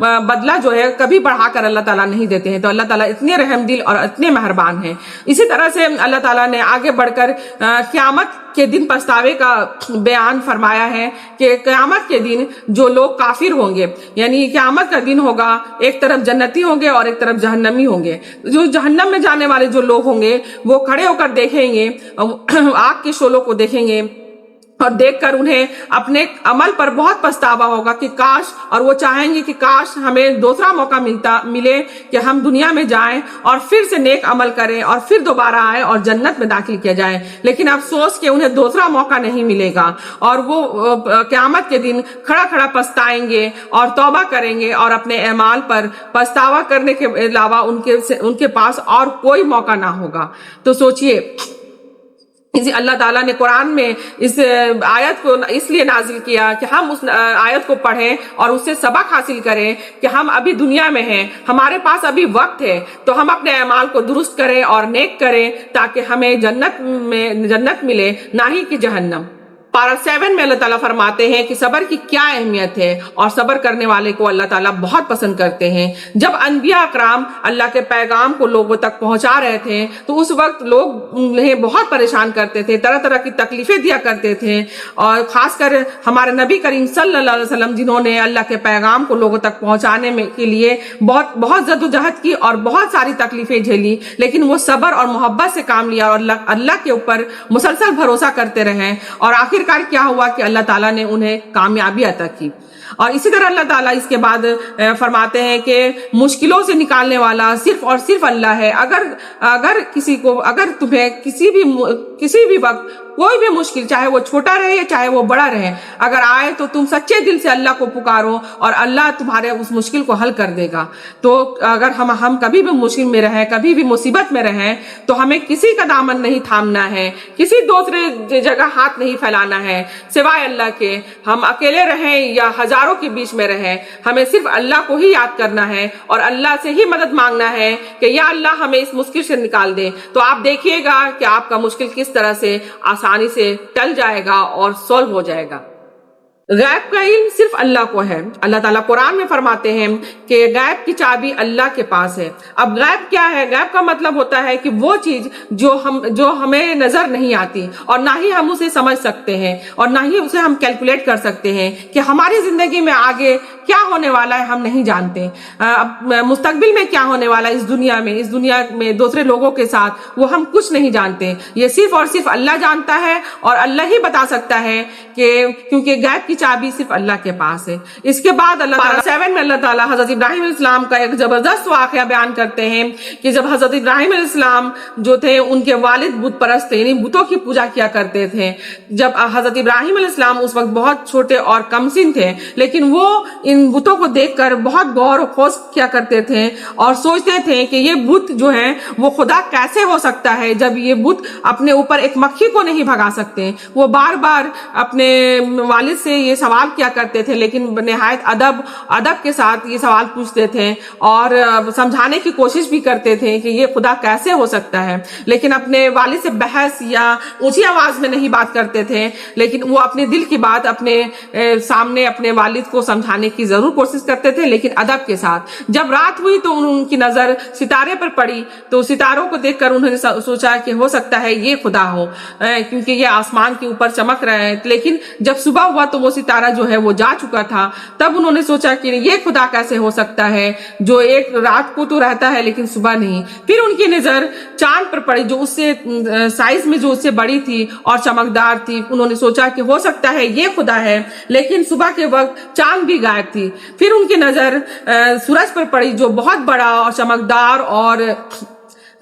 بدلہ جو ہے کبھی بڑھا کر اللہ تعالیٰ نہیں دیتے ہیں. تو اللہ تعالیٰ اتنے رحم دل اور اتنے مہربان ہیں. اسی طرح سے اللہ تعالیٰ نے آگے بڑھ کر قیامت کے دن پچھتاوے کا بیان فرمایا ہے کہ قیامت کے دن جو لوگ کافر ہوں گے، یعنی قیامت کا دن ہوگا، ایک طرف جنتی ہوں گے اور ایک طرف جہنمی ہوں گے. جو جہنم میں جانے والے جو لوگ ہوں گے وہ کھڑے ہو کر دیکھیں گے، آگ کے شعلوں کو دیکھیں گے اور دیکھ کر انہیں اپنے عمل پر بہت پچھتاوا ہوگا کہ کاش، اور وہ چاہیں گے کہ کاش ہمیں دوسرا موقع ملے کہ ہم دنیا میں جائیں اور پھر سے نیک عمل کریں اور پھر دوبارہ آئیں اور جنت میں داخل کیا جائے. لیکن افسوس کہ انہیں دوسرا موقع نہیں ملے گا اور وہ قیامت کے دن کھڑا کھڑا پچھتائیں گے اور توبہ کریں گے اور اپنے اعمال پر پچھتاوا کرنے کے علاوہ ان کے پاس اور کوئی موقع نہ ہوگا. تو سوچئے، اللہ تعالیٰ نے قرآن میں اس آیت کو اس لیے نازل کیا کہ ہم اس آیت کو پڑھیں اور اس سے سبق حاصل کریں کہ ہم ابھی دنیا میں ہیں، ہمارے پاس ابھی وقت ہے، تو ہم اپنے اعمال کو درست کریں اور نیک کریں تاکہ ہمیں جنت ملے، نہ ہی کہ جہنم. پارہ 7 میں اللہ تعالیٰ فرماتے ہیں کہ صبر کی کیا اہمیت ہے، اور صبر کرنے والے کو اللہ تعالیٰ بہت پسند کرتے ہیں. جب انبیاء اکرام اللہ کے پیغام کو لوگوں تک پہنچا رہے تھے تو اس وقت لوگ انہیں بہت پریشان کرتے تھے، طرح طرح کی تکلیفیں دیا کرتے تھے، اور خاص کر ہمارے نبی کریم صلی اللہ علیہ وسلم جنہوں نے اللہ کے پیغام کو لوگوں تک پہنچانے کے لیے بہت جدوجہد کی اور بہت ساری تکلیفیں جھیلی، لیکن وہ صبر اور محبت سے کام لیا اور اللہ کے اوپر مسلسل بھروسہ کرتے رہے، اور آخر کیا ہوا کہ اللہ تعالیٰ نے انہیں کامیابی عطا کی. اور اسی طرح اللہ تعالیٰ اس کے بعد فرماتے ہیں کہ مشکلوں سے نکالنے والا صرف اور صرف اللہ ہے. اگر تمہیں کسی بھی وقت کوئی بھی مشکل، چاہے وہ چھوٹا رہے یا چاہے وہ بڑا رہے، اگر آئے تو تم سچے دل سے اللہ کو پکارو اور اللہ تمہارے اس مشکل کو حل کر دے گا. تو اگر ہم کبھی بھی مشکل میں رہیں، کبھی بھی مصیبت میں رہیں، تو ہمیں کسی کا دامن نہیں تھامنا ہے، کسی دوسرے جگہ ہاتھ نہیں پھیلانا ہے سوائے اللہ کے. ہم اکیلے رہیں یا ہزاروں کے بیچ میں رہیں، ہمیں صرف اللہ کو ہی یاد کرنا ہے اور اللہ سے ہی مدد مانگنا ہے کہ یا اللہ ہمیں اس مشکل سے نکال دے. تو آپ دیکھیے گا کہ آپ کا مشکل کس طرح سے آسانی سے ٹل جائے گا اور سولو ہو جائے گا. غیب کا علم صرف اللہ کو ہے. اللہ تعالیٰ قرآن میں فرماتے ہیں کہ غیب کی چابی اللہ کے پاس ہے. اب غیب کیا ہے؟ غیب کا مطلب ہوتا ہے کہ وہ چیز جو ہمیں نظر نہیں آتی اور نہ ہی ہم اسے سمجھ سکتے ہیں اور نہ ہی اسے ہم کیلکولیٹ کر سکتے ہیں کہ ہماری زندگی میں آگے کیا ہونے والا ہے ہم نہیں جانتے. مستقبل میں کیا ہونے والا ہے اس دنیا میں دوسرے لوگوں کے ساتھ وہ ہم کچھ نہیں جانتے. یہ صرف اور صرف اللہ جانتا ہے اور اللہ ہی بتا سکتا ہے کہ کیونکہ غیب کی چابی صرف اللہ کے پاس ہے. اس کے بعد اللہ تعالیٰ 7 میں اللہ تعالیٰ حضرت ابراہیم علیہ السلام کا ایک زبردست واقعہ بیان کرتے ہیں کہ جب حضرت ابراہیم علیہ السلام جو تھے ان کے والد بت پرست تھے، یعنی بتوں کی پوجا کیا کرتے تھے. جب حضرت ابراہیم علیہ السلام اس وقت بہت چھوٹے اور کم سن تھے، لیکن وہ ان بتوں کو دیکھ کر بہت غور و خوض کیا کرتے تھے اور سوچتے تھے کہ یہ بت جو ہے وہ خدا کیسے ہو سکتا ہے جب یہ بت اپنے اوپر ایک مکھی کو نہیں بھگا سکتے. وہ بار بار اپنے والد سے یہ سوال کیا کرتے تھے، لیکن نہایت ادب کے ساتھ یہ سوال پوچھتے تھے اور سمجھانے کی کوشش بھی کرتے تھے کہ یہ خدا کیسے ہو سکتا ہے، لیکن اپنے والد سے بحث یا اونچی آواز میں نہیں بات کرتے تھے، لیکن وہ اپنے دل کی بات اپنے سامنے اپنے والد کو سمجھانے کی ضرور کوشش کرتے تھے، لیکن ادب کے ساتھ. جب رات ہوئی تو ان کی نظر ستارے پر پڑی، تو ستاروں کو دیکھ کر انہوں نے سوچا کہ ہو سکتا ہے یہ خدا ہو، کیونکہ یہ آسمان کے اوپر چمک رہا ہے. لیکن جب صبح ہوا تو وہ ستارہ جو ہے وہ جا چکا تھا. تب انہوں نے سوچا کہ یہ خدا کیسے ہو سکتا ہے جو ایک رات کو تو رہتا ہے لیکن صبح نہیں. پھر ان کی نظر چاند پر پڑی جو اس سے سائز میں جو اس سے بڑی تھی اور چمکدار تھی. انہوں نے سوچا کہ ہو سکتا ہے یہ خدا ہے، لیکن صبح کے وقت چاند بھی غائب تھی. پھر ان کی نظر سورج پر پڑی جو بہت بڑا اور چمکدار اور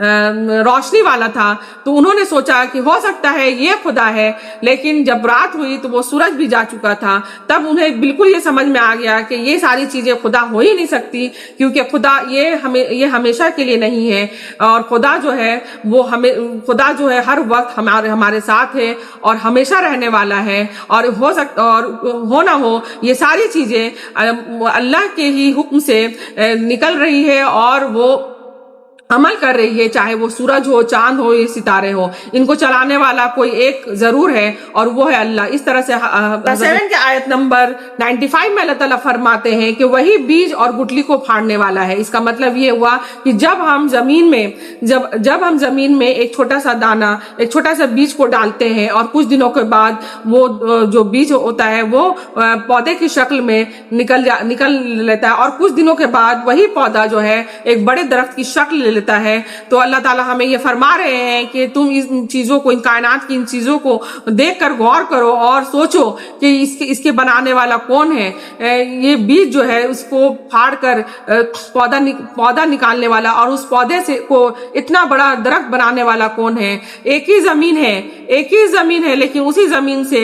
روشنی والا تھا. تو انہوں نے سوچا کہ ہو سکتا ہے یہ خدا ہے، لیکن جب رات ہوئی تو وہ سورج بھی جا چکا تھا. تب انہیں بالکل یہ سمجھ میں آ گیا کہ یہ ساری چیزیں خدا ہو ہی نہیں سکتی، کیونکہ خدا یہ ہمیشہ کے لیے نہیں ہے، اور خدا جو ہے ہر وقت ہمارے ساتھ ہے اور ہمیشہ رہنے والا ہے. اور ہو نہ ہو یہ ساری چیزیں اللہ کے ہی حکم سے نکل رہی ہے، اور وہ عمل کر رہی ہے، چاہے وہ سورج ہو، چاند ہو، یہ ستارے ہو، ان کو چلانے والا کوئی ایک ضرور ہے اور وہ ہے اللہ۔ اس طرح سے 7 کے آیت نمبر 95 میں اللہ تعالیٰ فرماتے ہیں کہ وہی بیج اور گٹلی کو پھاڑنے والا ہے۔ اس کا مطلب یہ ہوا کہ جب ہم زمین میں ایک چھوٹا سا دانہ، ایک چھوٹا سا بیج کو ڈالتے ہیں اور کچھ دنوں کے بعد وہ جو بیج ہوتا ہے وہ پودے کی شکل میں نکل لیتا ہے، اور کچھ دنوں کے بعد وہی پودا جو ہے ایک بڑے درخت کی شکل لے لیتا ہے، تو اللہ تعالیٰ ہمیں یہ فرما رہے ہیں کہ تم ان چیزوں کو، ان کائنات کی ان چیزوں کو دیکھ کر غور کرو اور سوچو کہ اس کے بنانے والا کون ہے۔ یہ بیج جو ہے اس کو پھاڑ کر پودا نکالنے والا اور اس پودے سے کو اتنا بڑا درخت بنانے والا کون ہے؟ ایک ہی زمین ہے، لیکن اسی زمین سے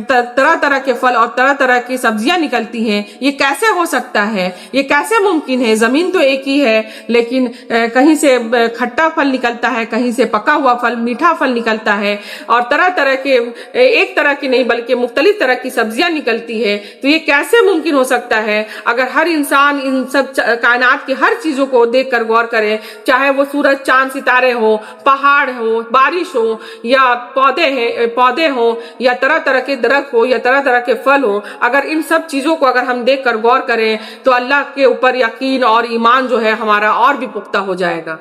طرح طرح کے پھل اور طرح طرح کی سبزیاں نکلتی ہیں۔ یہ کیسے ہو سکتا ہے؟ یہ کیسے ممکن ہے؟ زمین تو ایک ہی ہے، لیکن کہیں سے کھٹا پھل نکلتا ہے، کہیں سے پکا ہوا پھل، میٹھا پھل نکلتا ہے، اور طرح طرح کے، ایک طرح کی نہیں بلکہ مختلف طرح کی سبزیاں نکلتی ہے۔ تو یہ کیسے ممکن ہو سکتا ہے؟ اگر ہر انسان ان سب کائنات کی ہر چیزوں کو دیکھ کر غور کرے، چاہے وہ سورج، چاند، ستارے ہو، پہاڑ ہو، بارش ہو، یا پودے ہوں، یا طرح طرح کے درخت ہو، یا طرح طرح کے پھل ہو، اگر ان سب چیزوں کو اگر ہم دیکھ کر غور کریں تو اللہ کے اوپر یقین اور ایمان جو ہے ہمارا اور بھی پختہ ہو جائے گا۔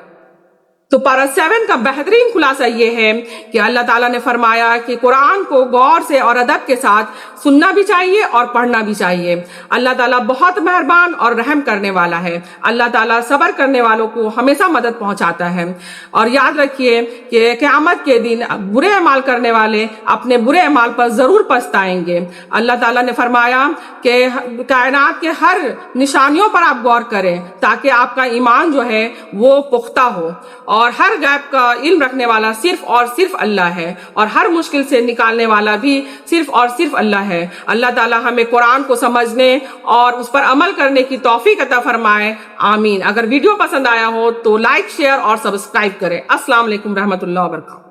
تو پارہ 7 کا بہترین خلاصہ یہ ہے کہ اللہ تعالیٰ نے فرمایا کہ قرآن کو غور سے اور ادب کے ساتھ سننا بھی چاہیے اور پڑھنا بھی چاہیے۔ اللہ تعالیٰ بہت مہربان اور رحم کرنے والا ہے۔ اللہ تعالیٰ صبر کرنے والوں کو ہمیشہ مدد پہنچاتا ہے۔ اور یاد رکھیے کہ قیامت کے دن برے اعمال کرنے والے اپنے برے اعمال پر ضرور پچھتائیں گے۔ اللہ تعالیٰ نے فرمایا کہ کائنات کے ہر نشانیوں پر آپ غور کریں تاکہ آپ کا ایمان جو ہے وہ پختہ ہو، اور ہر غیب کا علم رکھنے والا صرف اور صرف اللہ ہے، اور ہر مشکل سے نکالنے والا بھی صرف اور صرف اللہ ہے۔ اللہ تعالیٰ ہمیں قرآن کو سمجھنے اور اس پر عمل کرنے کی توفیق عطا فرمائے، آمین۔ اگر ویڈیو پسند آیا ہو تو لائک، شیئر اور سبسکرائب کریں۔ السلام علیکم رحمۃ اللہ وبرکاتہ۔